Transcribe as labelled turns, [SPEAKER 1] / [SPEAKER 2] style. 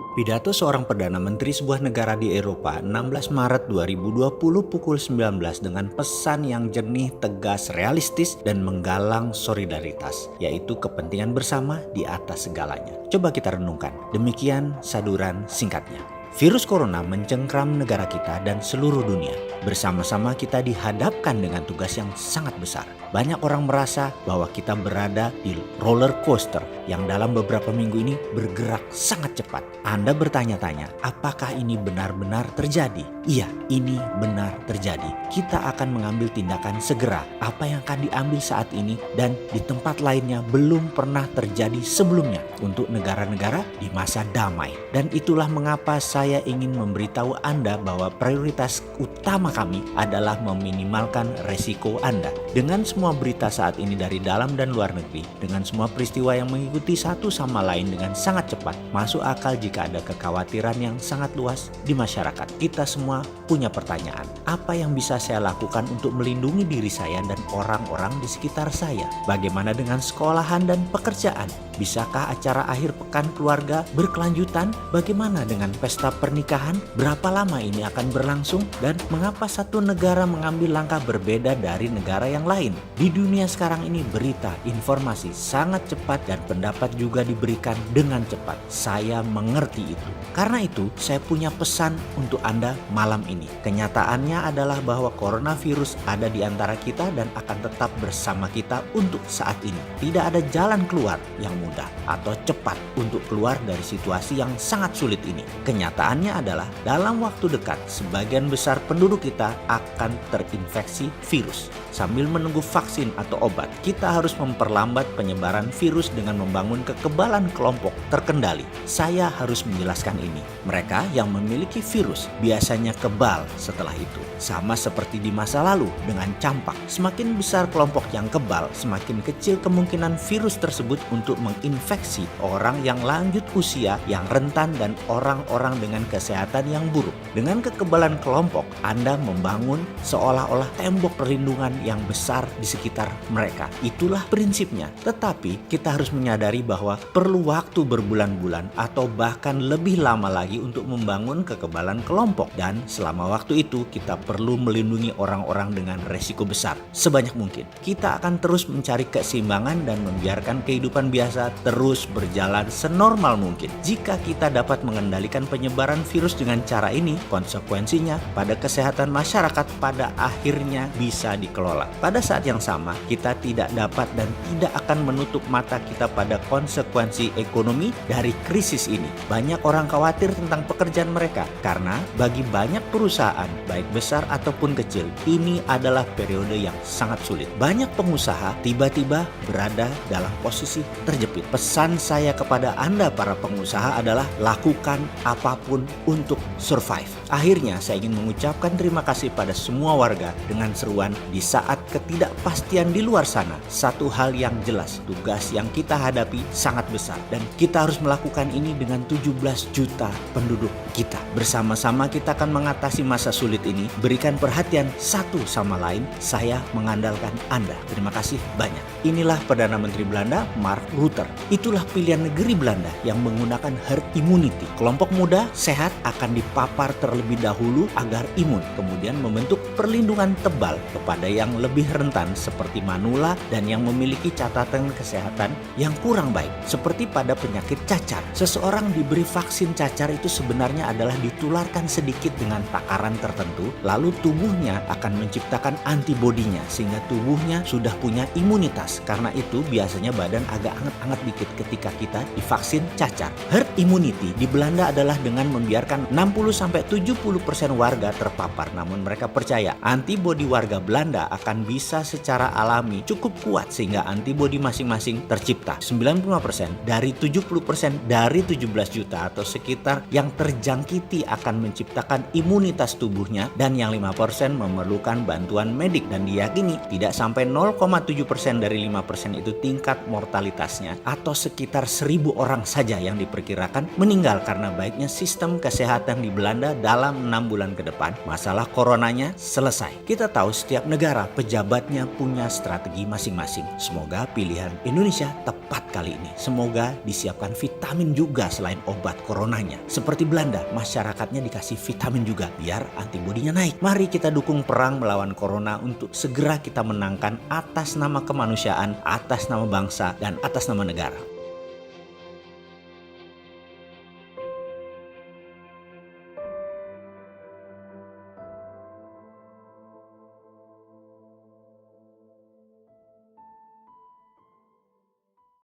[SPEAKER 1] Pidato seorang Perdana Menteri sebuah negara di Eropa 16 Maret 2020 pukul 19 dengan pesan yang jernih, tegas, realistis, dan menggalang solidaritas, yaitu kepentingan bersama di atas segalanya. Coba kita renungkan, demikian saduran singkatnya. Virus corona mencengkram negara kita dan seluruh dunia. Bersama-sama kita dihadapkan dengan tugas yang sangat besar. Banyak orang merasa bahwa kita berada di roller coaster yang dalam beberapa minggu ini bergerak sangat cepat. Anda bertanya-tanya, apakah ini benar-benar terjadi? Iya, ini benar terjadi. Kita akan mengambil tindakan segera. Apa yang akan diambil saat ini dan di tempat lainnya belum pernah terjadi sebelumnya untuk negara-negara di masa damai. Dan itulah mengapa saya ingin memberitahu Anda bahwa prioritas utama kami adalah meminimalkan resiko Anda. Dengan semua berita saat ini dari dalam dan luar negeri, dengan semua peristiwa yang mengikuti satu sama lain dengan sangat cepat, masuk akal jika ada kekhawatiran yang sangat luas di masyarakat. Kita semua punya pertanyaan, apa yang bisa saya lakukan untuk melindungi diri saya dan orang-orang di sekitar saya? Bagaimana dengan sekolahan dan pekerjaan? Bisakah acara akhir pekan keluarga berkelanjutan? Bagaimana dengan pesta pernikahan? Berapa lama ini akan berlangsung? Dan mengapa satu negara mengambil langkah berbeda dari negara yang lain? Di dunia sekarang ini berita, informasi sangat cepat dan pendapat juga diberikan dengan cepat. Saya mengerti itu. Karena itu, saya punya pesan untuk Anda malam ini. Kenyataannya adalah bahwa coronavirus ada di antara kita dan akan tetap bersama kita untuk saat ini. Tidak ada jalan keluar yang mudah atau cepat untuk keluar dari situasi yang sangat sulit ini. Kenyataannya adalah dalam waktu dekat, sebagian besar penduduk kita akan terinfeksi virus. Sambil menunggu vaksin atau obat, kita harus memperlambat penyebaran virus dengan membangun kekebalan kelompok terkendali. Saya harus menjelaskan ini. Mereka yang memiliki virus biasanya kebal setelah itu. Sama seperti di masa lalu dengan campak. Semakin besar kelompok yang kebal, semakin kecil kemungkinan virus tersebut untuk menginfeksi orang yang lanjut usia, yang rentan, dan orang-orang dengan kesehatan yang buruk. Dengan kekebalan kelompok, Anda membangun seolah-olah tembok perlindungan yang besar di sekitar mereka. Itulah prinsipnya. Tetapi kita harus menyadari bahwa perlu waktu berbulan-bulan atau bahkan lebih lama lagi untuk membangun kekebalan kelompok. Dan selama waktu itu kita perlu melindungi orang-orang dengan resiko besar sebanyak mungkin. Kita akan terus mencari keseimbangan dan membiarkan kehidupan biasa terus berjalan senormal mungkin. Jika kita dapat mengendalikan penyebaran virus dengan cara ini, konsekuensinya pada kesehatan masyarakat pada akhirnya bisa dikelola. Pada saat yang sama, kita tidak dapat dan tidak akan menutup mata kita pada konsekuensi ekonomi dari krisis ini. Banyak orang khawatir tentang pekerjaan mereka karena bagi banyak perusahaan, baik besar ataupun kecil, ini adalah periode yang sangat sulit. Banyak pengusaha tiba-tiba berada dalam posisi terjepit. Pesan saya kepada Anda para pengusaha adalah lakukan apapun untuk survive. Akhirnya saya ingin mengucapkan terima kasih pada semua warga dengan seruan di saat ketidakpastian di luar sana. Satu hal yang jelas, tugas yang kita hadapi sangat besar dan kita harus melakukan ini dengan 17 juta penduduk kita. Bersama-sama kita akan mengatasi masa sulit ini. Berikan perhatian satu sama lain. Saya mengandalkan Anda. Terima kasih banyak. Inilah Perdana Menteri Belanda, Mark Rutte. Itulah pilihan negeri Belanda yang menggunakan herd immunity. Kelompok muda sehat akan dipapar terlebih dahulu agar imun, kemudian membentuk perlindungan tebal kepada yang lebih rentan seperti manula dan yang memiliki catatan kesehatan yang kurang baik seperti pada penyakit cacar. Seseorang diberi vaksin cacar itu sebenarnya adalah ditularkan sedikit dengan takaran tertentu, lalu tubuhnya akan menciptakan antibodinya sehingga tubuhnya sudah punya imunitas. Karena itu biasanya badan agak hangat-hangat dikit ketika kita divaksin cacar. Herd immunity di Belanda adalah dengan membiarkan 60-70% warga terpapar, namun mereka percaya antibodi warga Belanda akan bisa secara alami cukup kuat sehingga antibodi masing-masing tercipta. 95% dari 70% dari 17 juta atau sekitar yang terjangkiti akan menciptakan imunitas tubuhnya, dan yang 5% memerlukan bantuan medik, dan diyakini tidak sampai 0,7% dari 5% itu tingkat mortalitasnya atau sekitar 1.000 orang saja yang diperkirakan meninggal karena baiknya sistem kesehatan di Belanda dalam 6 bulan ke depan. Masalah coronanya selesai. Kita tahu setiap negara pejabatnya punya strategi masing-masing. Semoga pilihan Indonesia tepat kali ini. Semoga disiapkan vitamin juga selain obat coronanya. Seperti Belanda, masyarakatnya dikasih vitamin juga biar antibodinya naik. Mari kita dukung perang melawan corona untuk segera kita menangkan atas nama kemanusiaan, atas nama bangsa, dan atas nama negara.